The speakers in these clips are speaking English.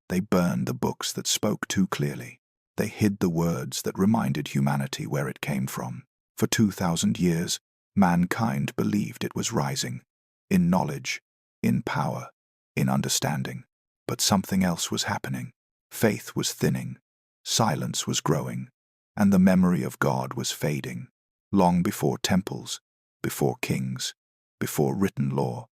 They burned the books that spoke too clearly. They hid the words that reminded humanity where it came from. For 2,000 years, mankind believed it was rising, in knowledge, in power, in understanding. But something else was happening. Faith was thinning, silence was growing, and the memory of God was fading. Long before temples, before kings, before written law,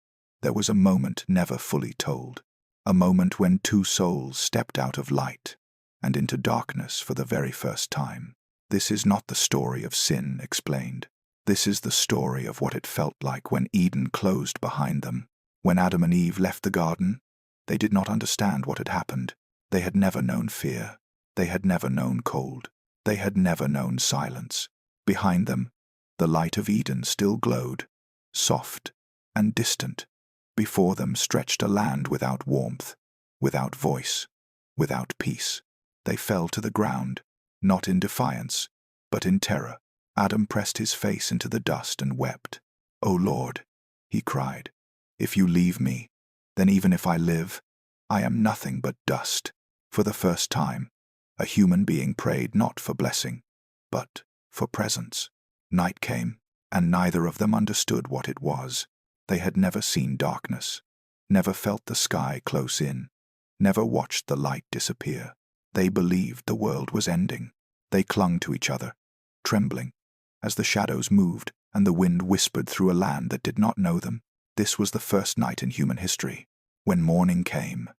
there was a moment never fully told. A moment when two souls stepped out of light and into darkness for the very first time. This is not the story of sin explained. This is the story of what it felt like when Eden closed behind them. When Adam and Eve left the garden, they did not understand what had happened. They had never known fear. They had never known cold. They had never known silence. Behind them, the light of Eden still glowed, soft and distant. Before them stretched a land without warmth, without voice, without peace. They fell to the ground, not in defiance, but in terror. Adam pressed his face into the dust and wept. "O Lord," he cried, "if you leave me, then even if I live, I am nothing but dust." For the first time, a human being prayed not for blessing, but for presence. Night came, and neither of them understood what it was. They had never seen darkness, never felt the sky close in, never watched the light disappear. They believed the world was ending. They clung to each other, trembling, as the shadows moved and the wind whispered through a land that did not know them. This was the first night in human history. When morning came,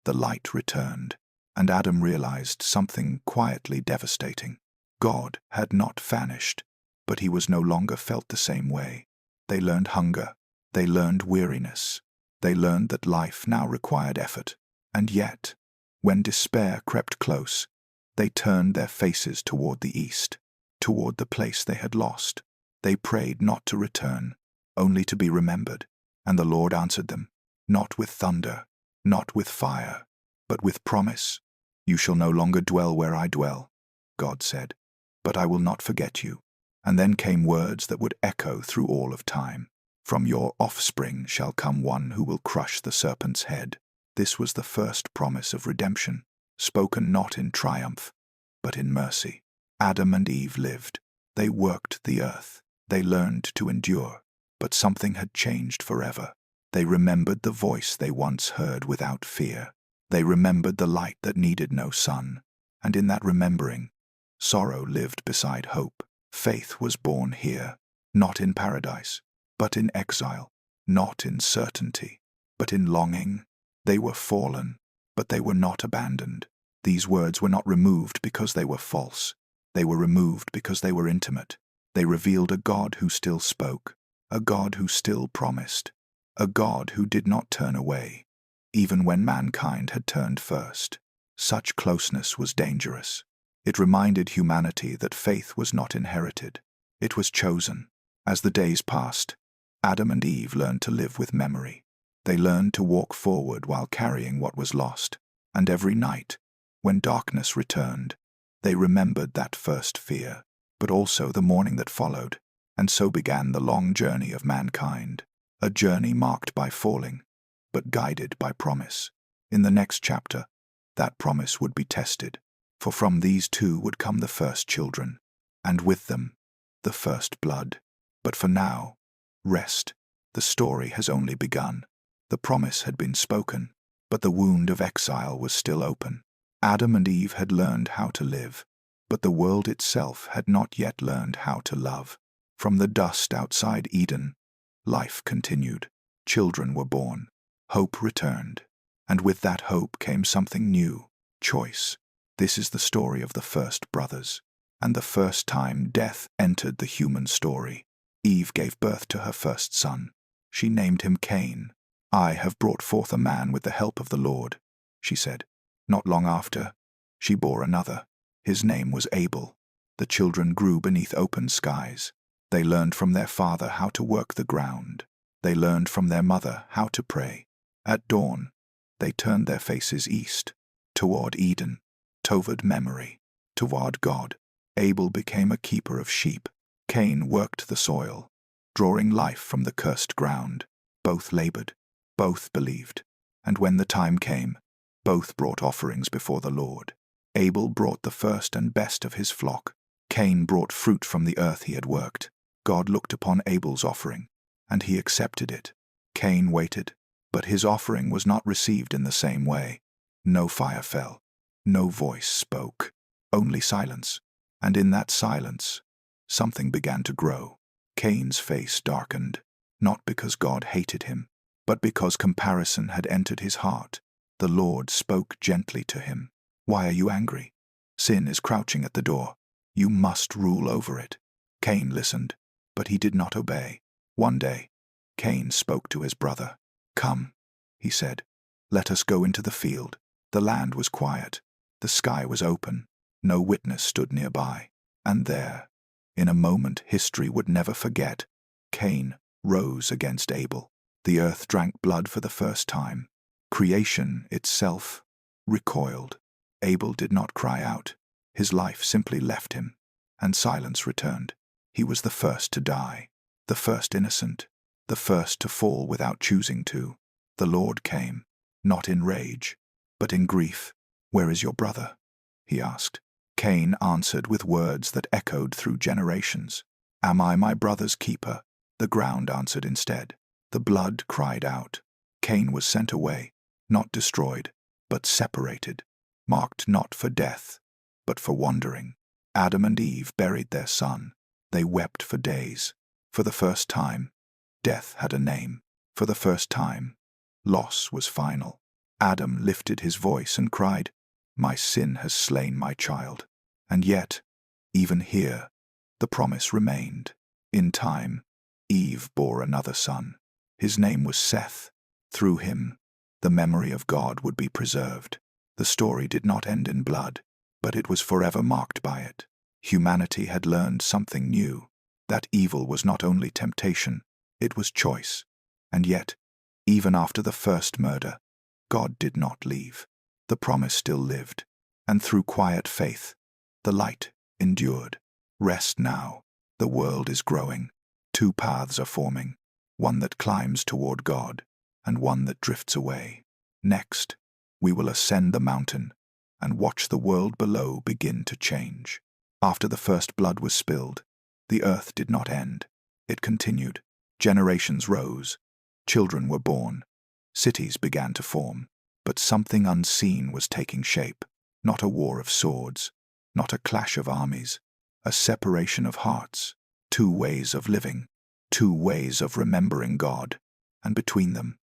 the light returned, and Adam realized something quietly devastating. God had not vanished, but he was no longer felt the same way. They learned hunger. They learned weariness. They learned that life now required effort. And yet, when despair crept close, they turned their faces toward the east, toward the place they had lost. They prayed not to return, only to be remembered. And the Lord answered them, not with thunder, not with fire, but with promise. "You shall no longer dwell where I dwell," God said, "but I will not forget you." And then came words that would echo through all of time. "From your offspring shall come one who will crush the serpent's head." This was the first promise of redemption, spoken not in triumph, but in mercy. Adam and Eve lived. They worked the earth. They learned to endure. But something had changed forever. They remembered the voice they once heard without fear. They remembered the light that needed no sun. And in that remembering, sorrow lived beside hope. Faith was born here, not in paradise, but in exile, not in certainty, but in longing. They were fallen, but they were not abandoned. These words were not removed because they were false. They were removed because they were intimate. They revealed a God who still spoke, a God who still promised, a God who did not turn away, even when mankind had turned first. Such closeness was dangerous. It reminded humanity that faith was not inherited. It was chosen. As the days passed, Adam and Eve learned to live with memory. They learned to walk forward while carrying what was lost. And every night, when darkness returned, they remembered that first fear, but also the morning that followed. And so began the long journey of mankind, a journey marked by falling, but guided by promise. In the next chapter, that promise would be tested, for from these two would come the first children, and with them, the first blood. But for now, rest. The story has only begun. The promise had been spoken, but the wound of exile was still open. Adam and Eve had learned how to live, but the world itself had not yet learned how to love. From the dust outside Eden, life continued. Children were born. Hope returned. And with that hope came something new, choice. This is the story of the first brothers, and the first time death entered the human story. Eve gave birth to her first son. She named him Cain. "I have brought forth a man with the help of the Lord," she said. Not long after, she bore another. His name was Abel. The children grew beneath open skies. They learned from their father how to work the ground. They learned from their mother how to pray. At dawn, they turned their faces east, toward Eden, toward memory, toward God. Abel became a keeper of sheep. Cain worked the soil, drawing life from the cursed ground. Both labored, both believed. And when the time came, Both brought offerings before the Lord. Abel brought the first and best of his flock. Cain brought fruit from the earth he had worked. God looked upon Abel's offering, and he accepted it. Cain waited, but his offering was not received in the same way. No fire fell. No voice spoke. Only silence. And in that silence, something began to grow. Cain's face darkened, not because God hated him, but because comparison had entered his heart. The Lord spoke gently to him. "Why are you angry? Sin is crouching at the door. You must rule over it." Cain listened, but he did not obey. One day, Cain spoke to his brother. "Come," he said, "let us go into the field." The land was quiet. The sky was open. No witness stood nearby. And there, in a moment history would never forget, Cain rose against Abel. The earth drank blood for the first time. Creation itself recoiled. Abel did not cry out. His life simply left him, and silence returned. He was the first to die, the first innocent, the first to fall without choosing to. The Lord came, not in rage, but in grief. "Where is your brother?" he asked. Cain answered with words that echoed through generations. "Am I my brother's keeper?" The ground answered instead. The blood cried out. Cain was sent away, not destroyed, but separated, marked not for death, but for wandering. Adam and Eve buried their son. They wept for days. For the first time, death had a name. For the first time, loss was final. Adam lifted his voice and cried, "My sin has slain my child." And yet, even here, the promise remained. In time, Eve bore another son. His name was Seth. Through him, the memory of God would be preserved. The story did not end in blood, but it was forever marked by it. Humanity had learned something new, that evil was not only temptation, it was choice. And yet, even after the first murder, God did not leave. The promise still lived, and through quiet faith, the light endured. Rest now. The world is growing. Two paths are forming, one that climbs toward God, and one that drifts away. Next, we will ascend the mountain and watch the world below begin to change. After the first blood was spilled, the earth did not end. It continued. Generations rose. Children were born. Cities began to form. But something unseen was taking shape. Not a war of swords, not a clash of armies, a separation of hearts. Two ways of living, two ways of remembering God, and between them,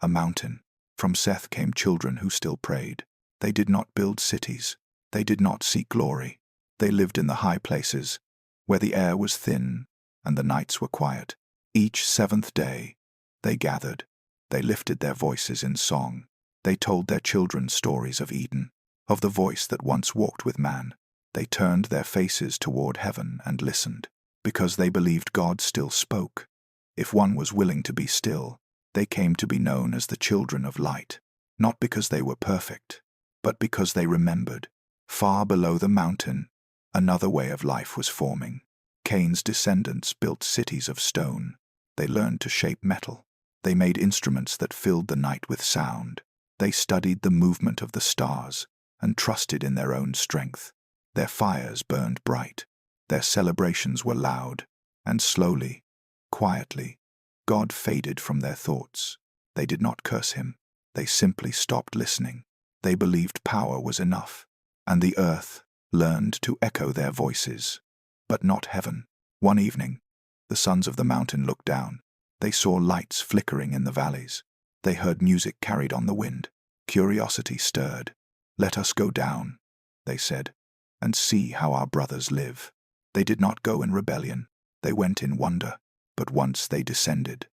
a mountain. From Seth came children who still prayed. They did not build cities. They did not seek glory. They lived in the high places, where the air was thin and the nights were quiet. Each seventh day, they gathered. They lifted their voices in song. They told their children stories of Eden, of the voice that once walked with man. They turned their faces toward heaven and listened, because they believed God still spoke. If one was willing to be still, they came to be known as the children of light, not because they were perfect, but because they remembered. Far below the mountain, another way of life was forming. Cain's descendants built cities of stone. They learned to shape metal. They made instruments that filled the night with sound. They studied the movement of the stars and trusted in their own strength. Their fires burned bright. Their celebrations were loud, and slowly, quietly, God faded from their thoughts. They did not curse him. They simply stopped listening. They believed power was enough, and the earth learned to echo their voices, but not heaven. One evening, the sons of the mountain looked down. They saw lights flickering in the valleys. They heard music carried on the wind. Curiosity stirred. "Let us go down," they said, "and see how our brothers live." They did not go in rebellion. They went in wonder. But once they descended,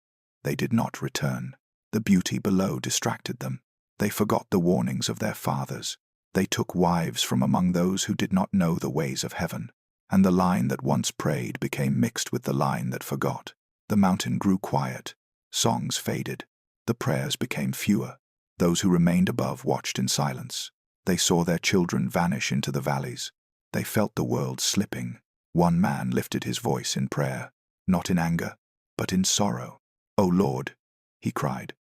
they did not return. The beauty below distracted them. They forgot the warnings of their fathers. They took wives from among those who did not know the ways of heaven, and the line that once prayed became mixed with the line that forgot. The mountain grew quiet. Songs faded. The prayers became fewer. Those who remained above watched in silence. They saw their children vanish into the valleys. They felt the world slipping. One man lifted his voice in prayer, not in anger, but in sorrow. "O Lord," he cried,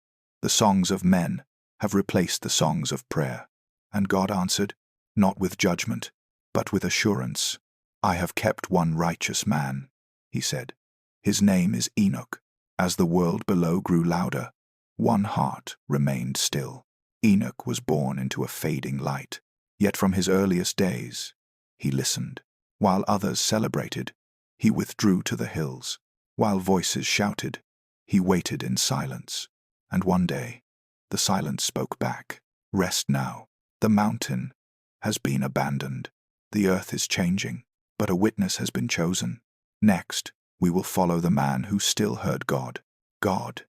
"the songs of men have replaced the songs of prayer. And God answered, not with judgment, but with assurance. I have kept one righteous man, he said. His name is Enoch. As the world below grew louder, one heart remained still. Enoch was born into a fading light, yet from his earliest days he listened. While others celebrated, he withdrew to the hills. While voices shouted, he waited in silence. And one day, the silence spoke back. Rest now. The mountain has been abandoned. The earth is changing, but a witness has been chosen. Next, we will follow the man who still heard God. God.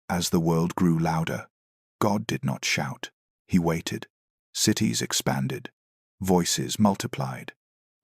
As the world grew louder, God did not shout. He waited. Cities expanded. Voices multiplied.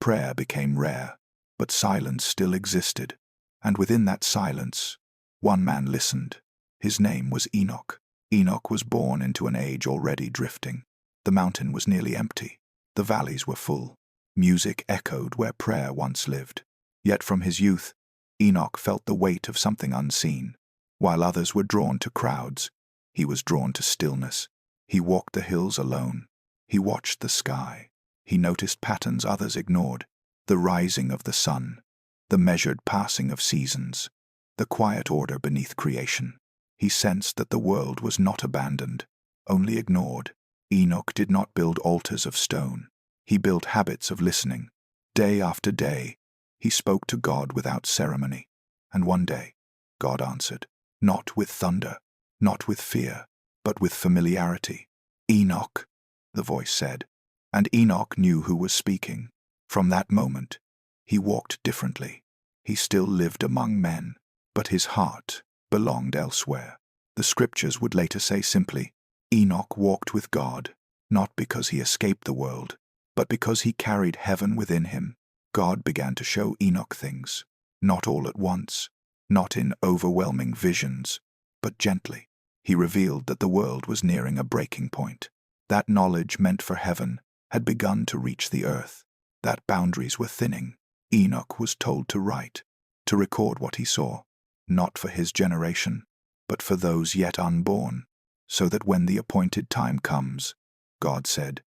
Prayer became rare, but silence still existed. And within that silence, one man listened. His name was Enoch. Enoch was born into an age already drifting. The mountain was nearly empty. The valleys were full. Music echoed where prayer once lived. Yet from his youth, Enoch felt the weight of something unseen. While others were drawn to crowds, he was drawn to stillness. He walked the hills alone. He watched the sky. He noticed patterns others ignored. The rising of the sun, the measured passing of seasons, the quiet order beneath creation. He sensed that the world was not abandoned, only ignored. Enoch did not build altars of stone. He built habits of listening. Day after day, he spoke to God without ceremony. And one day, God answered, not with thunder, not with fear, but with familiarity. Enoch, the voice said, and Enoch knew who was speaking. From that moment, he walked differently. He still lived among men, but his heart belonged elsewhere. The scriptures would later say simply, Enoch walked with God, not because he escaped the world, but because he carried heaven within him. God began to show Enoch things, not all at once, not in overwhelming visions, but gently. He revealed that the world was nearing a breaking point. That knowledge meant for heaven had begun to reach the earth, that boundaries were thinning. Enoch was told to write, to record what he saw, not for his generation, but for those yet unborn, so that when the appointed time comes, God said,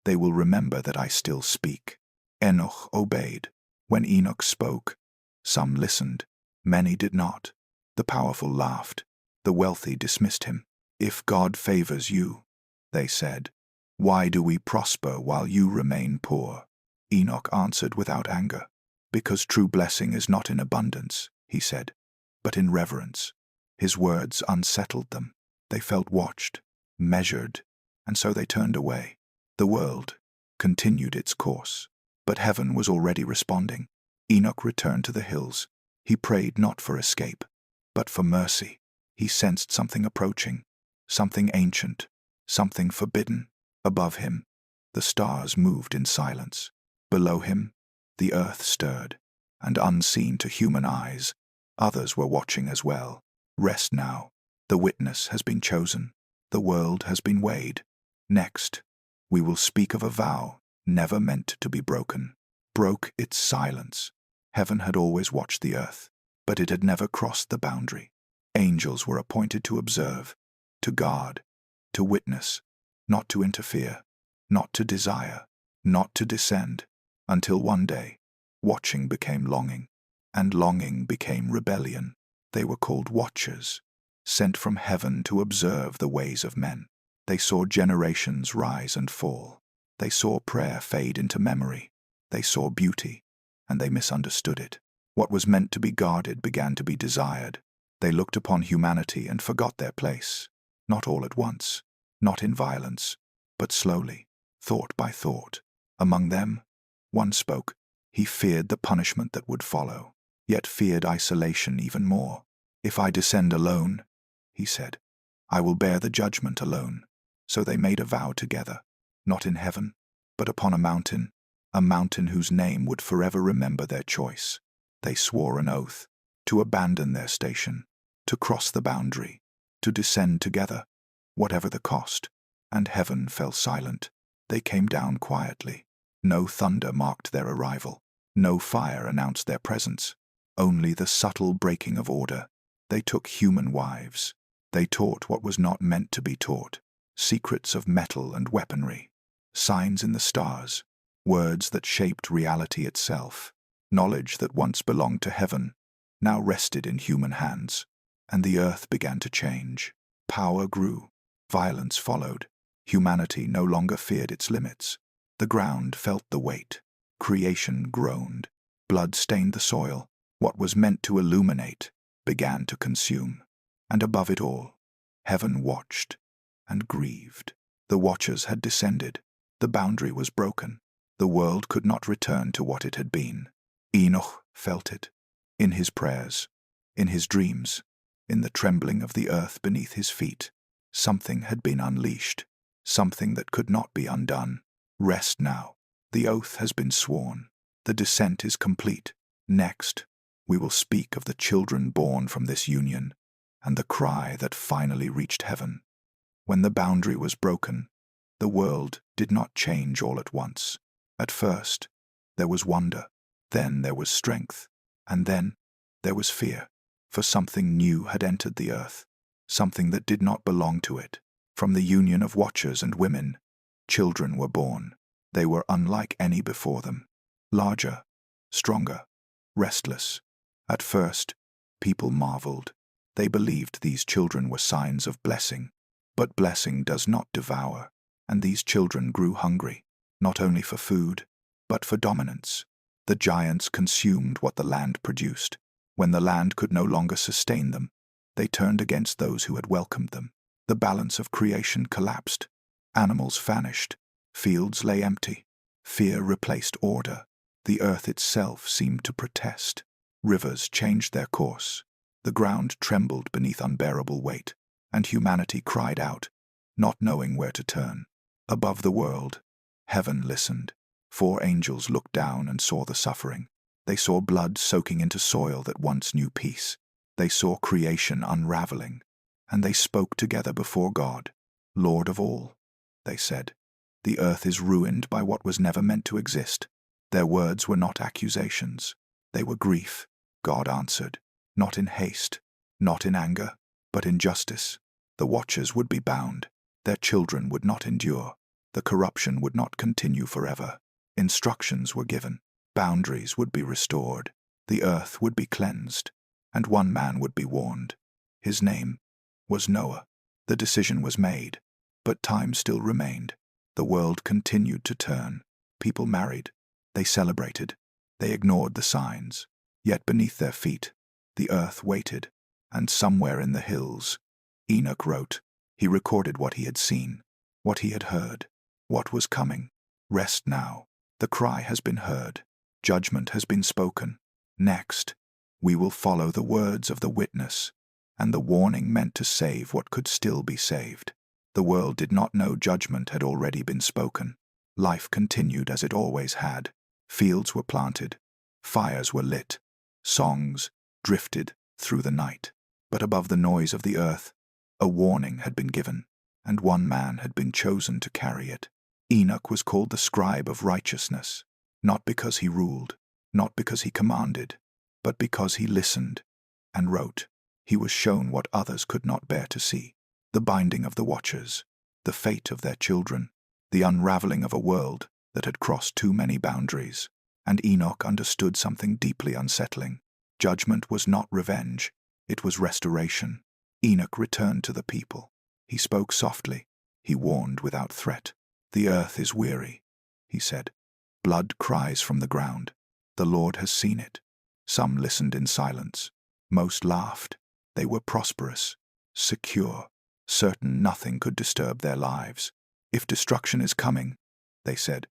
they will remember that I still speak. Enoch obeyed. When Enoch spoke, some listened, many did not. The powerful laughed, the wealthy dismissed him. If God favors you, they said, why do we prosper while you remain poor? Enoch answered without anger, because true blessing is not in abundance, he said, but in reverence. His words unsettled them. They felt watched, measured, and so they turned away. The world continued its course, but heaven was already responding. Enoch returned to the hills. He prayed not for escape, but for mercy. He sensed something approaching, something ancient, something forbidden. Above him, the stars moved in silence. Below him, the earth stirred, and unseen to human eyes, others were watching as well. Rest now. The witness has been chosen. The world has been weighed. Next, we will speak of a vow never meant to be broken. Broke its silence. Heaven had always watched the earth, but it had never crossed the boundary. Angels were appointed to observe, to guard, to witness, not to interfere, not to desire, not to descend, until one day, watching became longing, and longing became rebellion. They were called watchers, sent from heaven to observe the ways of men. They saw generations rise and fall. They saw prayer fade into memory. They saw beauty, and they misunderstood it. What was meant to be guarded began to be desired. They looked upon humanity and forgot their place, not all at once, not in violence, but slowly, thought by thought. Among them, one spoke. He feared the punishment that would follow, yet feared isolation even more. If I descend alone, he said, I will bear the judgment alone. So they made a vow together, not in heaven, but upon a mountain whose name would forever remember their choice. They swore an oath to abandon their station, to cross the boundary, to descend together, whatever the cost. And heaven fell silent. They came down quietly. No thunder marked their arrival. No fire announced their presence. Only the subtle breaking of order. They took human wives. They taught what was not meant to be taught. secrets of metal and weaponry, signs in the stars, words that shaped reality itself, knowledge that once belonged to heaven, now rested in human hands. And the earth began to change. Power grew, violence followed. Humanity no longer feared its limits. The ground felt the weight. Creation groaned. Blood stained the soil. What was meant to illuminate began to consume. And above it all, heaven watched and grieved. The watchers had descended. The boundary was broken. The world could not return to what it had been. Enoch felt it. In his prayers, in his dreams, in the trembling of the earth beneath his feet, something had been unleashed, something that could not be undone. Rest now. The oath has been sworn. The descent is complete. Next, we will speak of the children born from this union, and the cry that finally reached heaven. When the boundary was broken, the world did not change all at once. At first, there was wonder, then there was strength, and then there was fear, for something new had entered the earth, something that did not belong to it. From the union of watchers and women, children were born. They were unlike any before them, larger, stronger, restless. At first, people marveled. They believed these children were signs of blessing. But blessing does not devour, and these children grew hungry, not only for food, but for dominance. The giants consumed what the land produced. When the land could no longer sustain them, they turned against those who had welcomed them. The balance of creation collapsed. Animals vanished. Fields lay empty. Fear replaced order. The earth itself seemed to protest. Rivers changed their course. The ground trembled beneath unbearable weight, and humanity cried out, not knowing where to turn. Above the world, heaven listened. 4 angels looked down and saw the suffering. They saw blood soaking into soil that once knew peace. They saw creation unraveling, and they spoke together before God. Lord of all, they said, the earth is ruined by what was never meant to exist. Their words were not accusations. They were grief. God answered, not in haste, not in anger, but in justice. The watchers would be bound. Their children would not endure. The corruption would not continue forever. Instructions were given. Boundaries would be restored. The earth would be cleansed. And one man would be warned. His name was Noah. The decision was made, but time still remained. The world continued to turn. People married. They celebrated. They ignored the signs. Yet beneath their feet, the earth waited. And somewhere in the hills, Enoch wrote. He recorded what he had seen, what he had heard, what was coming. Rest now. The cry has been heard. Judgment has been spoken. Next, we will follow the words of the witness, and the warning meant to save what could still be saved. The world did not know judgment had already been spoken. Life continued as it always had. Fields were planted. Fires were lit. Songs drifted through the night. But above the noise of the earth, a warning had been given, and one man had been chosen to carry it. Enoch was called the scribe of righteousness, not because he ruled, not because he commanded, but because he listened and wrote. He was shown what others could not bear to see, the binding of the watchers, the fate of their children, the unraveling of a world that had crossed too many boundaries. And Enoch understood something deeply unsettling. Judgment was not revenge, it was restoration. Enoch returned to the people. He spoke softly. He warned without threat. The earth is weary, he said. Blood cries from the ground. The Lord has seen it. Some listened in silence. Most laughed. They were prosperous, secure, certain nothing could disturb their lives. If destruction is coming, they said,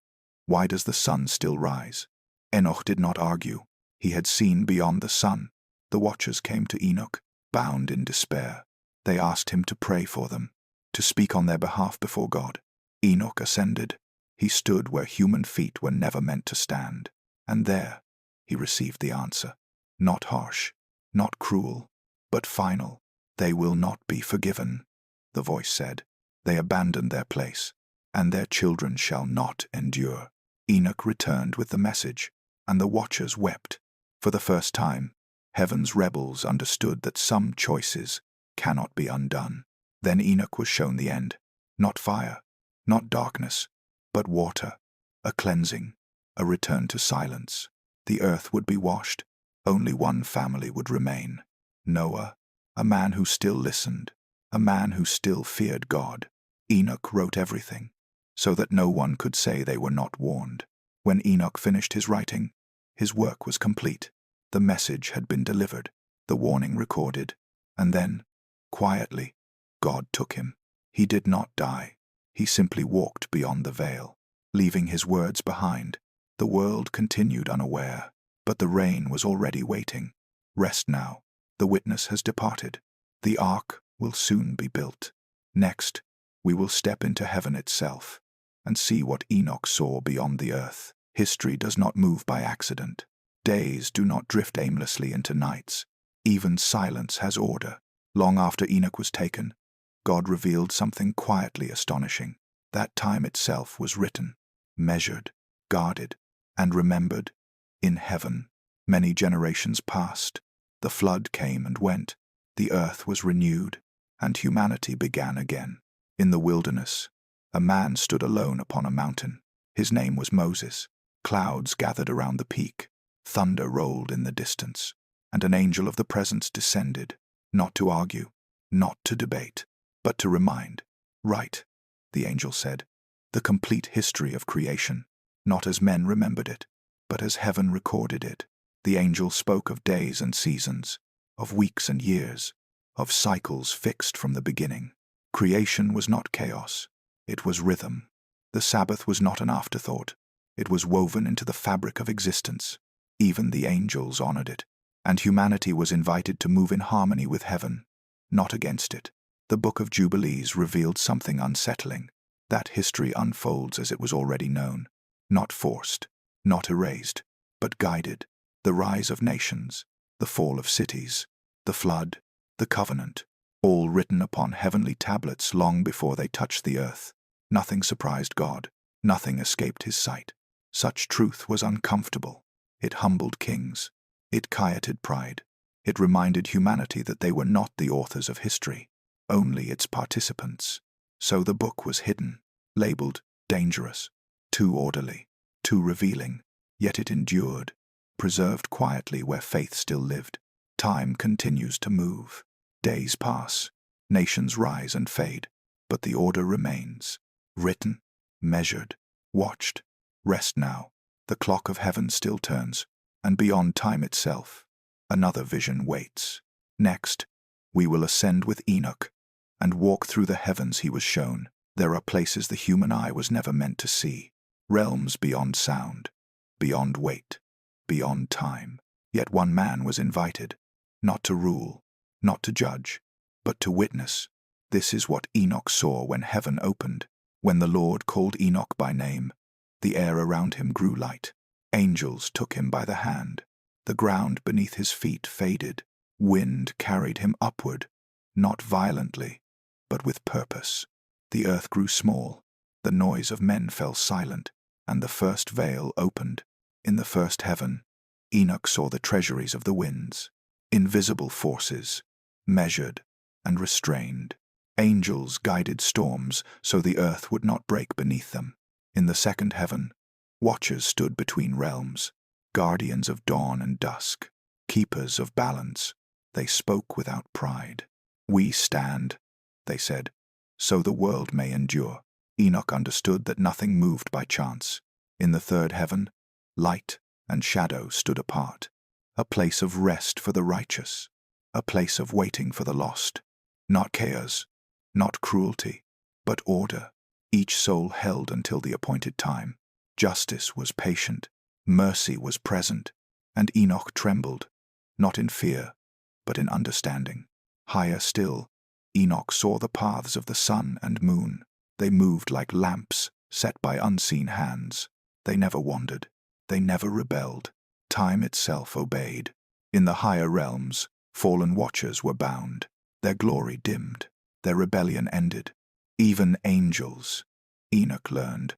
why does the sun still rise? Enoch did not argue. He had seen beyond the sun. The watchers came to Enoch, bound in despair. They asked him to pray for them, to speak on their behalf before God. Enoch ascended. He stood where human feet were never meant to stand. And there, he received the answer. Not harsh, not cruel, but final. They will not be forgiven, the voice said. They abandoned their place, and their children shall not endure. Enoch returned with the message, and the watchers wept. For the first time, heaven's rebels understood that some choices cannot be undone. Then Enoch was shown the end. Not fire, not darkness, but water, a cleansing, a return to silence. The earth would be washed. Only one family would remain. Noah, a man who still listened, a man who still feared God. Enoch wrote everything, so that no one could say they were not warned. When Enoch finished his writing, his work was complete. The message had been delivered, the warning recorded, and then, quietly, God took him. He did not die. He simply walked beyond the veil, leaving his words behind. The world continued unaware, but the rain was already waiting. Rest now. The witness has departed. The ark will soon be built. Next, we will step into heaven itself and see what Enoch saw beyond the earth. History does not move by accident. Days do not drift aimlessly into nights. Even silence has order. Long after Enoch was taken, God revealed something quietly astonishing. That time itself was written, measured, guarded, and remembered. In heaven, many generations passed. The flood came and went. The earth was renewed, and humanity began again. In the wilderness, a man stood alone upon a mountain. His name was Moses. Clouds gathered around the peak. Thunder rolled in the distance, and an angel of the presence descended, not to argue, not to debate, but to remind. Write, the angel said, the complete history of creation, not as men remembered it, but as heaven recorded it. The angel spoke of days and seasons, of weeks and years, of cycles fixed from the beginning. Creation was not chaos, it was rhythm. The Sabbath was not an afterthought, it was woven into the fabric of existence. Even the angels honored it, and humanity was invited to move in harmony with heaven, not against it. The Book of Jubilees revealed something unsettling. That history unfolds as it was already known, not forced, not erased, but guided. The rise of nations, the fall of cities, the flood, the covenant, all written upon heavenly tablets long before they touched the earth. Nothing surprised God, nothing escaped his sight. Such truth was uncomfortable. It humbled kings. It quieted pride. It reminded humanity that they were not the authors of history, only its participants. So the book was hidden, labeled dangerous, too orderly, too revealing, yet it endured, preserved quietly where faith still lived. Time continues to move. Days pass, nations rise and fade, but the order remains. Written, measured, watched. Rest now. The clock of heaven still turns, and beyond time itself, another vision waits. Next, we will ascend with Enoch and walk through the heavens he was shown. There are places the human eye was never meant to see, realms beyond sound, beyond weight, beyond time. Yet one man was invited, not to rule, not to judge, but to witness. This is what Enoch saw when heaven opened. When the Lord called Enoch by name, the air around him grew light. Angels took him by the hand. The ground beneath his feet faded. Wind carried him upward, not violently, but with purpose. The earth grew small. The noise of men fell silent, and the first veil opened. In the first heaven, Enoch saw the treasuries of the winds, invisible forces, measured and restrained. Angels guided storms so the earth would not break beneath them. In the second heaven, watchers stood between realms, guardians of dawn and dusk, keepers of balance. They spoke without pride. We stand, they said, so the world may endure. Enoch understood that nothing moved by chance. In the third heaven, light and shadow stood apart, a place of rest for the righteous, a place of waiting for the lost. Not chaos, not cruelty, but order. Each soul held until the appointed time. Justice was patient, mercy was present, and Enoch trembled, not in fear, but in understanding. Higher still, Enoch saw the paths of the sun and moon. They moved like lamps set by unseen hands. They never wandered. They never rebelled. Time itself obeyed. In the higher realms, fallen watchers were bound. Their glory dimmed. Their rebellion ended. Even angels, Enoch learned,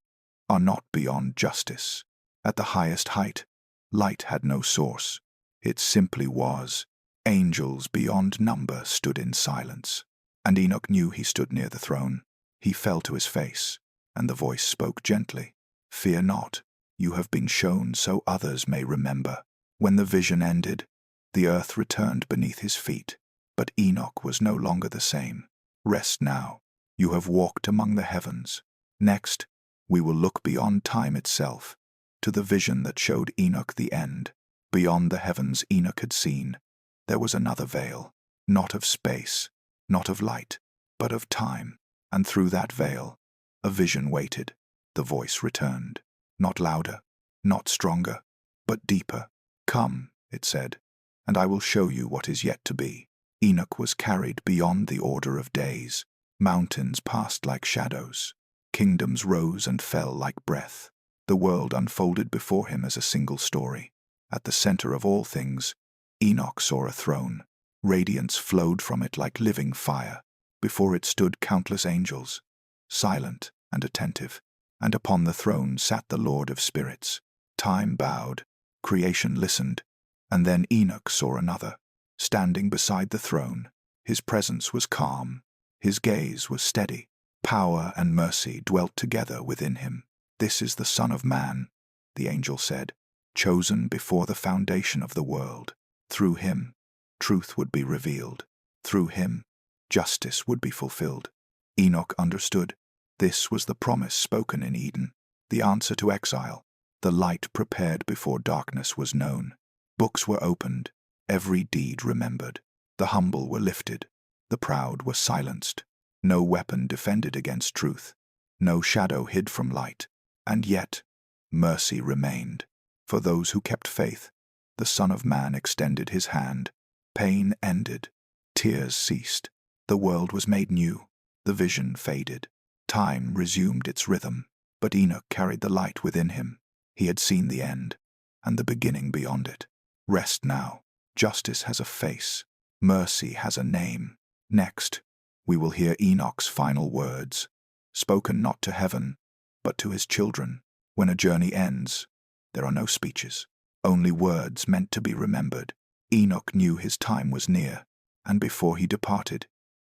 are not beyond justice. At the highest height, light had no source. It simply was. Angels beyond number stood in silence, and Enoch knew he stood near the throne. He fell to his face, and the voice spoke gently. "Fear not, you have been shown so others may remember." When the vision ended, the earth returned beneath his feet, but Enoch was no longer the same. "Rest now, you have walked among the heavens." Next, we will look beyond time itself, to the vision that showed Enoch the end. Beyond the heavens Enoch had seen, there was another veil, not of space, not of light, but of time, and through that veil, a vision waited. The voice returned, not louder, not stronger, but deeper. "Come," it said, "and I will show you what is yet to be." Enoch was carried beyond the order of days. Mountains passed like shadows. Kingdoms rose and fell like breath. The world unfolded before him as a single story. At the center of all things, Enoch saw a throne. Radiance flowed from it like living fire. Before it stood countless angels, silent and attentive, and upon the throne sat the Lord of Spirits. Time bowed, creation listened, and then Enoch saw another, standing beside the throne. His presence was calm, his gaze was steady. Power and mercy dwelt together within him. "This is the Son of Man," the angel said, "chosen before the foundation of the world. Through him, truth would be revealed. Through him, justice would be fulfilled." Enoch understood. This was the promise spoken in Eden, the answer to exile, the light prepared before darkness was known. Books were opened, every deed remembered. The humble were lifted, the proud were silenced. No weapon defended against truth, no shadow hid from light. And yet, mercy remained. For those who kept faith, the Son of Man extended his hand. Pain ended, tears ceased. The world was made new, the vision faded. Time resumed its rhythm, but Enoch carried the light within him. He had seen the end, and the beginning beyond it. Rest now. Justice has a face. Mercy has a name. Next, we will hear Enoch's final words, spoken not to heaven, but to his children. When a journey ends, there are no speeches, only words meant to be remembered. Enoch knew his time was near, and before he departed,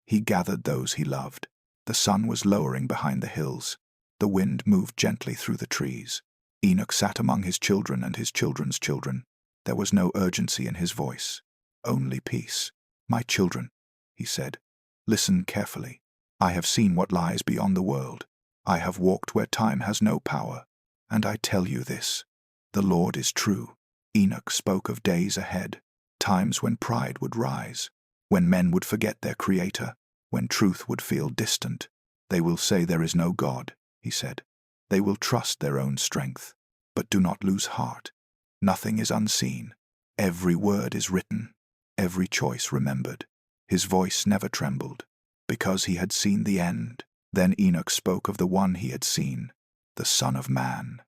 he gathered those he loved. The sun was lowering behind the hills. The wind moved gently through the trees. Enoch sat among his children and his children's children. There was no urgency in his voice, only peace. "My children," he said, "listen carefully. I have seen what lies beyond the world. I have walked where time has no power. And I tell you this, the Lord is true." Enoch spoke of days ahead, times when pride would rise, when men would forget their Creator, when truth would feel distant. "They will say there is no God," he said. "They will trust their own strength. But do not lose heart. Nothing is unseen. Every word is written, every choice remembered." His voice never trembled, because he had seen the end. Then Enoch spoke of the one he had seen, the Son of Man.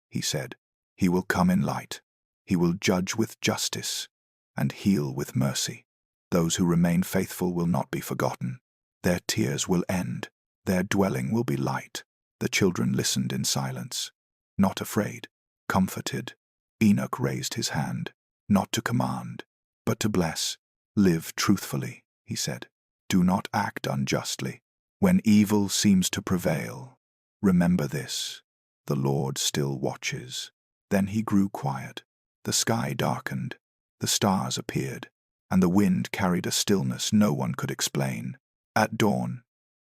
He said, "He will come in light. He will judge with justice and heal with mercy. Those who remain faithful will not be forgotten. Their tears will end. Their dwelling will be light." The children listened in silence, not afraid, comforted. Enoch raised his hand, not to command, but to bless. "Live truthfully," he said. "Do not act unjustly. When evil seems to prevail, remember this, the Lord still watches." Then he grew quiet. The sky darkened, the stars appeared, and the wind carried a stillness no one could explain. At dawn,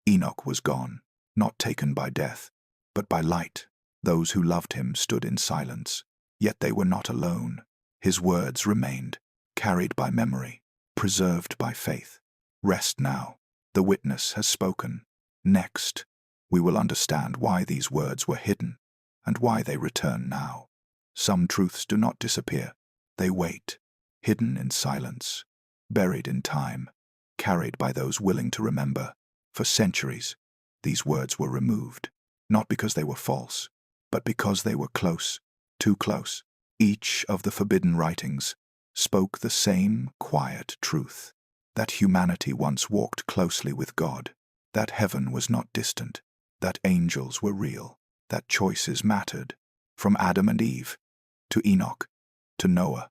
Enoch was gone, not taken by death, but by light. Those who loved him stood in silence, yet they were not alone. His words remained, carried by memory, preserved by faith. Rest now. The witness has spoken. Next, we will understand why these words were hidden and why they return now. Some truths do not disappear. They wait, hidden in silence, buried in time, carried by those willing to remember. For centuries, these words were removed, not because they were false, but because they were close, too close. Each of the forbidden writings spoke the same quiet truth, that humanity once walked closely with God, that heaven was not distant, that angels were real, that choices mattered. From Adam and Eve, to Enoch, to Noah,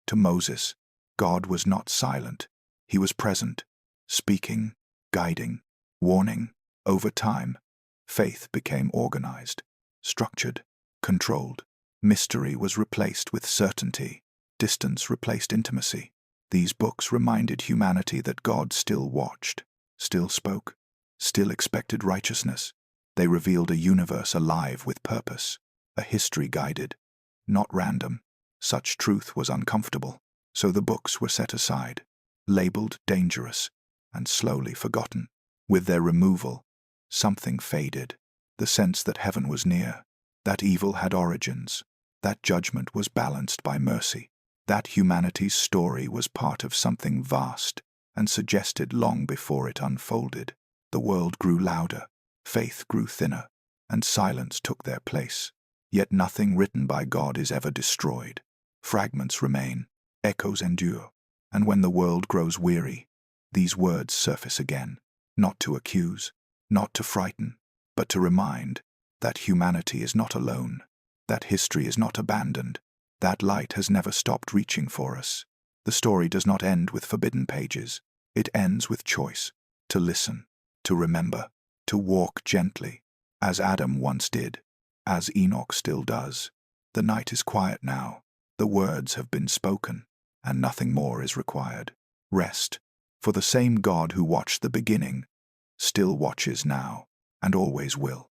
to Moses, God was not silent. He was present, speaking, guiding, warning. Over time, Faith became organized, structured, controlled. Mystery was replaced with certainty. Distance replaced intimacy. These books reminded humanity that God still watched, still spoke, still expected righteousness. They revealed a universe alive with purpose, a history guided, not random. Such truth was uncomfortable, so the books were set aside, labeled dangerous, and slowly forgotten. With their removal, something faded, the sense that heaven was near, that evil had origins, that judgment was balanced by mercy, that humanity's story was part of something vast and suggested long before it unfolded. The world grew louder, faith grew thinner, and silence took their place. Yet nothing written by God is ever destroyed. Fragments remain, echoes endure, and when the world grows weary, these words surface again, not to accuse, not to frighten, but to remind that humanity is not alone, that history is not abandoned, that light has never stopped reaching for us. The story does not end with forbidden pages. It ends with choice, to listen, to remember, to walk gently, as Adam once did, as Enoch still does. The night is quiet now. The words have been spoken, and nothing more is required. Rest, for the same God who watched the beginning still watches now, and always will.